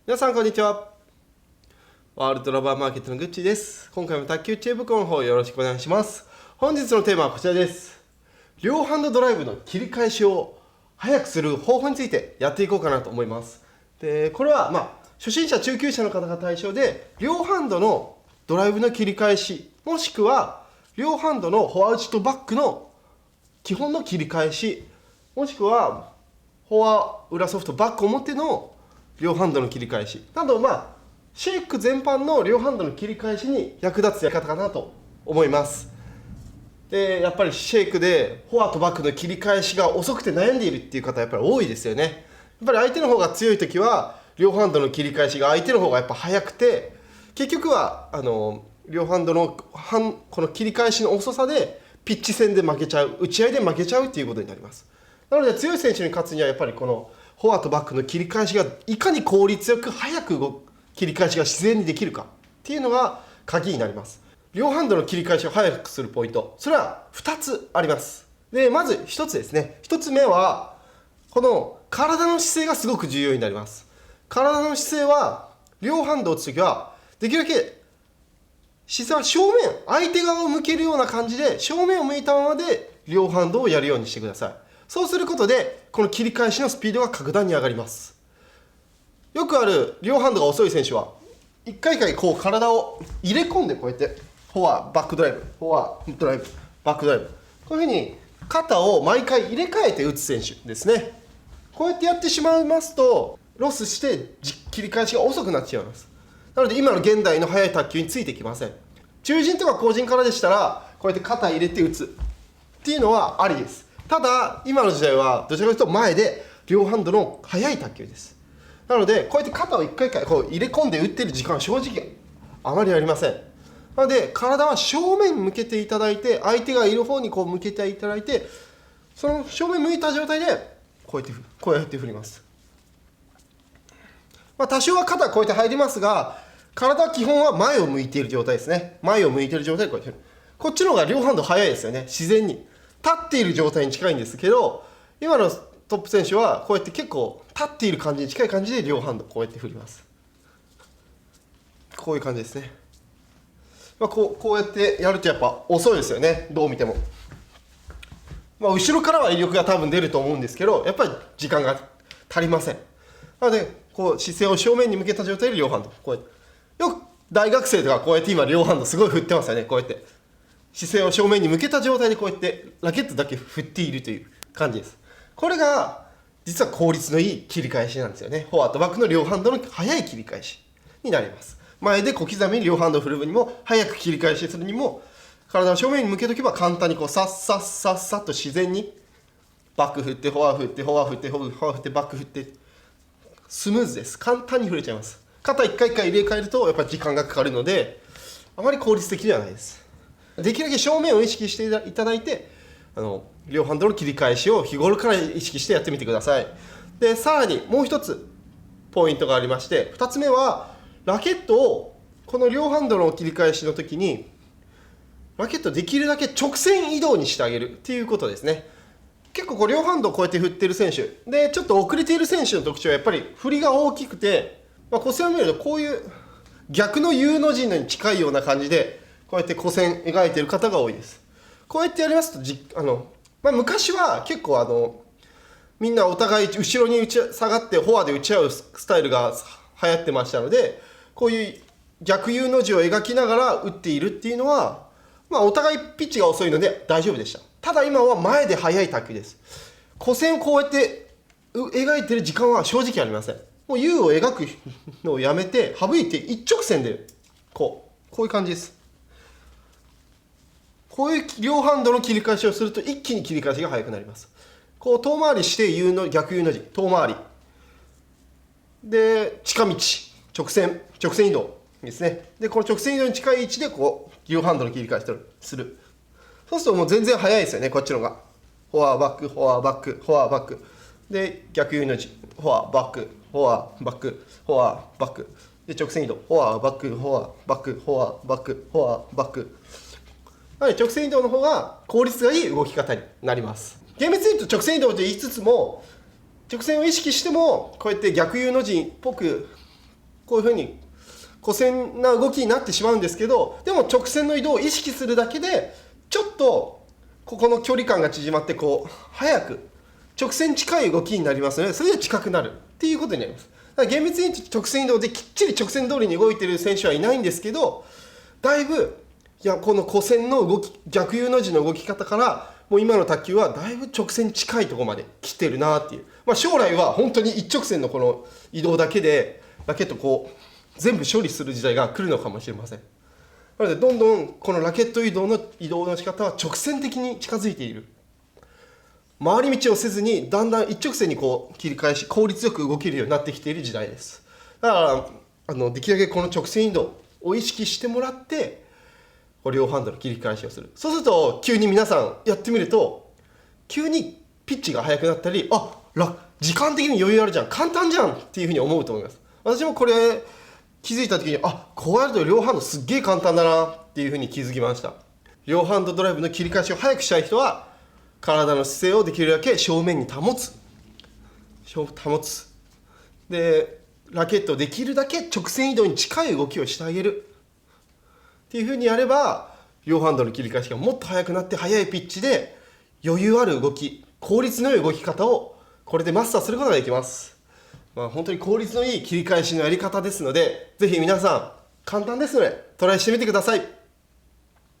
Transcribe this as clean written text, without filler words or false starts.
皆さんこんにちは。ワールドラバーマーケットのグッチーです。今回も卓球知恵袋の方よろしくお願いします。本日のテーマはこちらです。両ハンドドライブの切り返しを早くする方法についてやっていこうかなと思います。で、これは初心者中級者の方が対象で、両ハンドのドライブの切り返し、もしくは両ハンドのフォア打ちとバックの基本の切り返し、もしくはフォア裏ソフトバック表の両ハンドの切り返しなど、シェイク全般の両ハンドの切り返しに役立つやり方かなと思います。で、やっぱりシェイクでフォアとバックの切り返しが遅くて悩んでいるっていう方はやっぱり多いですよね。やっぱり相手の方が強い時は両ハンドの切り返しが相手の方がやっぱ速くて、結局は両ハンドのこの切り返しの遅さでピッチ戦で負けちゃう、打ち合いで負けちゃうっていうことになります。なので強い選手に勝つにはやっぱりこのフォアとバックの切り返しがいかに効率よく早く切り返しが自然にできるかっていうのが鍵になります。両ハンドの切り返しを早くするポイント、それは2つあります。で、まず1つですね。1つ目はこの体の姿勢がすごく重要になります。体の姿勢は両ハンドを打つときはできるだけ姿勢は正面、相手側を向けるような感じで正面を向いたままで両ハンドをやるようにしてください。そうすることでこの切り返しのスピードが格段に上がります。よくある両ハンドが遅い選手は一回一回こう体を入れ込んでこうやってフォアバックドライブ、フォアドライブ、バックドライブ、こういうふうに肩を毎回入れ替えて打つ選手ですね。こうやってやってしまいますとロスして切り返しが遅くなってしまいます。なので今の現代の速い卓球についてきません。中陣とか後陣からでしたらこうやって肩入れて打つっていうのはありです。ただ今の時代はどちらかというと前で両ハンドの速い卓球です。なのでこうやって肩を一回一回こう入れ込んで打ってる時間は正直あまりありません。なので体は正面向けていただいて、相手がいる方にこう向けていただいて、その正面向いた状態でこうやって振ります。多少は肩はこうやって入りますが、体は基本は前を向いている状態ですね。前を向いている状態でこうやって振る。こっちの方が両ハンド速いですよね。自然に立っている状態に近いんですけど、今のトップ選手はこうやって結構立っている感じに近い感じで両ハンドこうやって振ります。こういう感じですね。こうやってやるとやっぱ遅いですよね。どう見ても。後ろからは威力が多分出ると思うんですけど、やっぱり時間が足りません。なのでこう姿勢を正面に向けた状態で両ハンドこうやって、よく大学生とかこうやって今両ハンドすごい振ってますよね。こうやって姿勢を正面に向けた状態でこうやってラケットだけ振っているという感じです。これが実は効率のいい切り返しなんですよね。フォアとバックの両ハンドの速い切り返しになります。前で小刻みに両ハンドを振る分にも早く切り返しするにも、体を正面に向けとけば簡単にこうさっさっさっさっと自然にバック振ってフォア振ってフォア振ってフォア振ってバック振ってスムーズです。簡単に振れちゃいます。肩一回一回入れ替えるとやっぱり時間がかかるのであまり効率的ではないです。できるだけ正面を意識していただいて両ハンドの切り返しを日頃から意識してやってみてください。で、さらにもう一つポイントがありまして、2つ目はラケットをこの両ハンドの切り返しの時にラケットできるだけ直線移動にしてあげるっていうことですね。結構両ハンドをこうやって振ってる選手でちょっと遅れている選手の特徴はやっぱり振りが大きくて、骨線を見るとこういう逆の U の字に近いような感じでこうやって弧線描いている方が多いです。こうやってやりますと昔は結構みんなお互い後ろに下がってフォアで打ち合うスタイルが流行ってましたので、こういう逆 U の字を描きながら打っているっていうのは、お互いピッチが遅いので大丈夫でした。ただ今は前で速い卓球です。弧線をこうやって描いてる時間は正直ありません。もう U を描くのをやめて省いて一直線でこういう感じです。こういう両ハンドの切り返しをすると一気に切り返しが速くなります。こう遠回りして U の逆 U の字、遠回りで近道、直線移動ですね。でこの直線移動に近い位置でこう両ハンドの切り返しをする。そうするともう全然速いですよね。こっちのがフォアバックフォアバックフォアバックで逆 U の字、フォアバックフォアバックフォアバックで直線移動、フォアバックフォアバックフォアバックフォアバック。直線移動の方が効率がいい動き方になります。厳密に言うと直線移動と言いつつも、直線を意識してもこうやって逆 U の字っぽくこういうふうに古線な動きになってしまうんですけど、でも直線の移動を意識するだけでちょっとここの距離感が縮まってこう早く直線近い動きになりますので、それで近くなるっていうことになります。だから厳密に直線移動できっちり直線通りに動いている選手はいないんですけど、だいぶこの古線の動き、逆 U の字の動き方からもう今の卓球はだいぶ直線近いところまで来てるなっていう、将来は本当に一直線のこの移動だけでラケットこう全部処理する時代が来るのかもしれません。なのでどんどんこのラケット移動の仕方は直線的に近づいている。回り道をせずにだんだん一直線にこう切り返し効率よく動けるようになってきている時代です。だからできるだけこの直線移動を意識してもらって両ハンドの切り返しをする。そうすると急に皆さんやってみると急にピッチが速くなったり、時間的に余裕あるじゃん、簡単じゃんっていうふうに思うと思います。私もこれ気づいた時にこうやると両ハンドすっげえ簡単だなっていうふうに気づきました。両ハンドドライブの切り返しを速くしたい人は体の姿勢をできるだけ正面に保つでラケットをできるだけ直線移動に近い動きをしてあげるっていう風にやれば両ハンドの切り返しがもっと速くなって速いピッチで余裕ある動き、効率の良い動き方をこれでマスターすることができます。本当に効率のいい切り返しのやり方ですので、ぜひ皆さん簡単ですのでトライしてみてください。